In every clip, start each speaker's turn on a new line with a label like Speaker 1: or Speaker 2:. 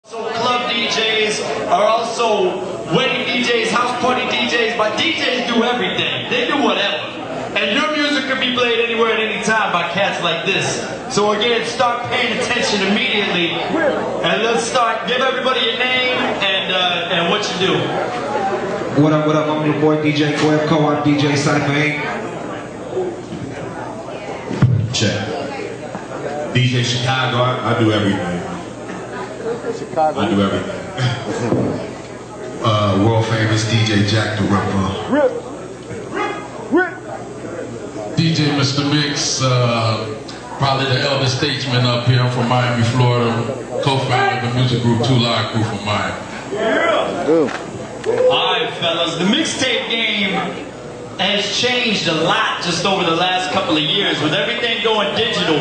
Speaker 1: So club DJs are also wedding DJs, house party DJs, but DJs do everything. They do whatever. And your music can be played anywhere at any time by cats like this. So again, start paying attention immediately. And let's start, give everybody a name and what you do.
Speaker 2: What up, I'm your boy DJ Gweb, co-op DJ Cypha 8.
Speaker 3: Check. DJ Chicago, I do everything. I do everything. World famous DJ Jack the Ripper.
Speaker 4: DJ Mr. Mix, probably the elder statesman up here. I'm from Miami, Florida. Co-founder of the music group 2 Live Crew from Miami.
Speaker 1: Yeah. Alright fellas, the mixtape game has changed a lot just over the last couple of years. With everything going digital,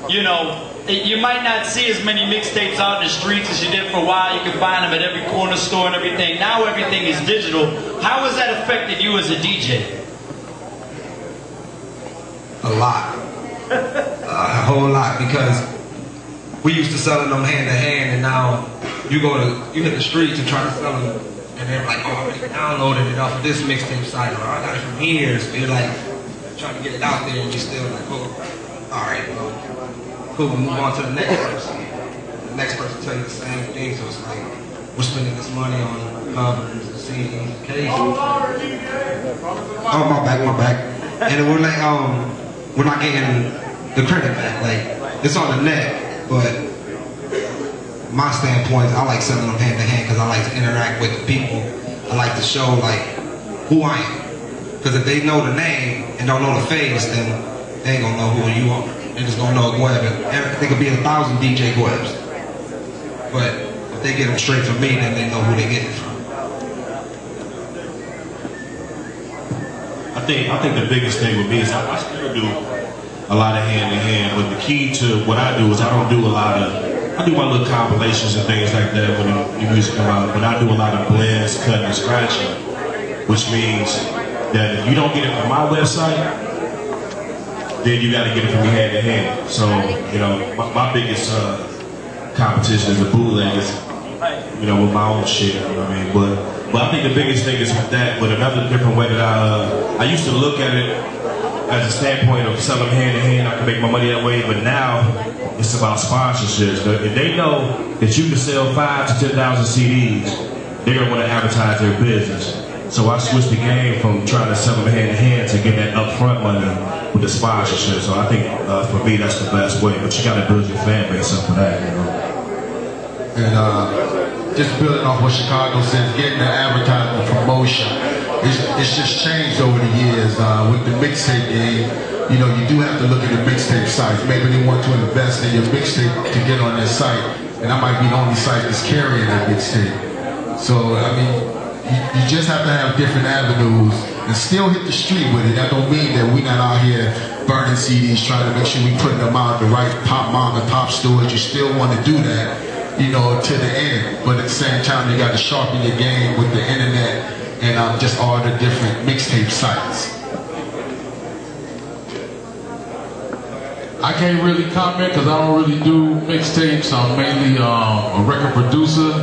Speaker 1: you know, you might not see as many mixtapes out in the streets as you did for a while. You can find them at every corner store and everything. Now everything is digital. How has that affected you as a DJ?
Speaker 2: A lot. A whole lot, because we used to selling them hand to hand, and now you hit the streets and try to sell them, and they're like, oh, I already downloaded it off of this mixtape site, or I got it from here. So you're like trying to get it out there, and you're still like, oh, all right, well, cool, we'll move on to the next person. The next person tell you the same thing, so it's like, we're spending this money on covers and CDs, cases. Oh, my back. And we're like, we're not getting the credit back. Like, it's on the net, but my standpoint is I like selling them hand to hand because I like to interact with the people. I like to show like who I am. Because if they know the name and don't know the face, then they ain't gonna know who you are. They just gonna know Gweb. And there could be 1,000 DJ Gwebs, but if they get them straight from me, then they know who they get it from.
Speaker 3: I think the biggest thing with me is I still do a lot of hand in hand, but the key to what I do is I do my little compilations and things like that when the music come out, but I do a lot of blends, cutting and scratching, which means that if you don't get it from my website, then you got to get it from me hand to hand. So, you know, my biggest competition is the bootleggers, you know, with my own shit, you know what I mean? But I think the biggest thing is with that, but another different way that I used to look at it as a standpoint of selling hand to hand, I can make my money that way, but now it's about sponsorships. If they know that you can sell 5,000 to 10,000 CDs, they're going to want to advertise their business. So I switched the game from trying to sell them hand to hand to get that upfront money with the sponsorship. So I think for me that's the best way, but you got to build your fan base up for that, you know.
Speaker 5: And just building off what Chicago says, getting the advertising promotion, it's just changed over the years. With the mixtape game, you know, you do have to look at the mixtape sites. Maybe they want to invest in your mixtape to get on their site, and that might be the only site that's carrying that mixtape. So, I mean, you just have to have different avenues and still hit the street with it. That don't mean that we're not out here burning CDs, trying to make sure we putting them out at the right top mom and pop stores. You still want to do that, you know, to the end. But at the same time, you got to sharpen your game with the internet and just all the different mixtape sites.
Speaker 4: I can't really comment because I don't really do mixtapes. I'm mainly a record producer,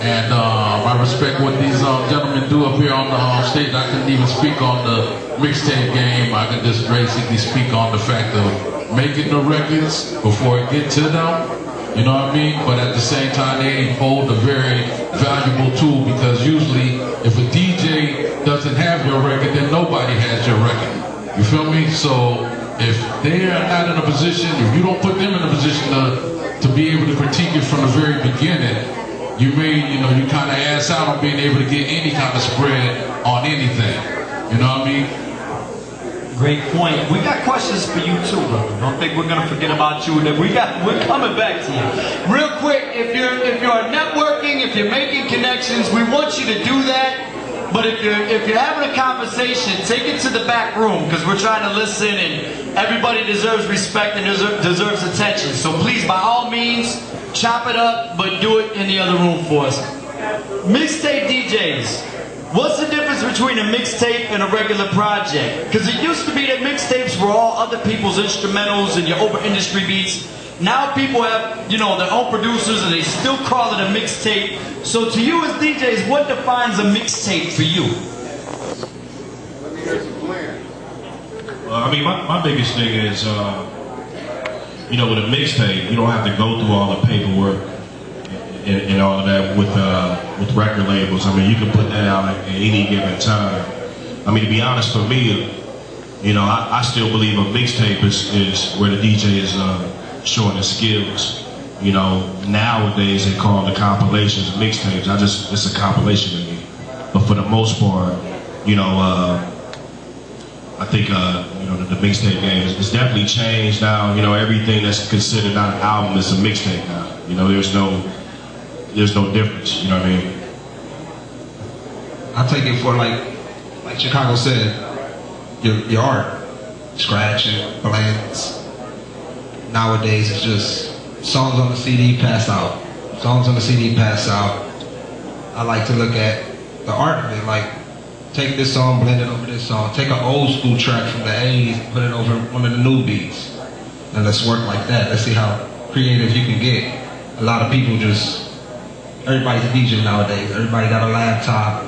Speaker 4: and I respect what these gentlemen do up here on the stage. I couldn't even speak on the mixtape game. I can just basically speak on the fact of making the records before it get to them. You know what I mean? But at the same time, they hold a very valuable tool, because usually if a DJ doesn't have your record, then nobody has your record. You feel me? So if they are not in a position, if you don't put them in a position to be able to critique it from the very beginning, you kind of ass out on being able to get any kind of spread on anything. You know what I mean?
Speaker 1: Great point. We got questions for you too, brother. Don't think we're gonna forget about you. We're coming back to you. Real quick, if you're networking, if you're making connections, we want you to do that. But if you're having a conversation, take it to the back room, because we're trying to listen, and everybody deserves respect and deserves attention. So please, by all means, chop it up, but do it in the other room for us. Mixtape DJs. What's the difference between a mixtape and a regular project? Because it used to be that mixtapes were all other people's instrumentals and your over industry beats. Now people have, you know, their own producers and they still call it a mixtape. So to you as DJs, what defines a mixtape for you?
Speaker 3: I mean, my biggest thing is, you know, with a mixtape, you don't have to go through all the paperwork and all of that with record labels. I mean, you can put that out at any given time. I mean, to be honest, for me, you know, I still believe a mixtape is where the DJ is showing his skills. You know, nowadays they call the compilations mixtapes. It's a compilation to me. But for the most part, you know, I think, you know, the mixtape game is definitely changed now. You know, everything that's considered not an album is a mixtape now. You know, there's no difference. You know what I mean?
Speaker 2: I take it for like Chicago said, your art, scratching, blends. Nowadays it's just songs on the CD pass out. Songs on the CD pass out. I like to look at the art of it, like take this song, blend it over this song. Take an old school track from the 80s, put it over one of the new beats. And let's work like that. Let's see how creative you can get. A lot of people everybody's a DJ nowadays. Everybody got a laptop.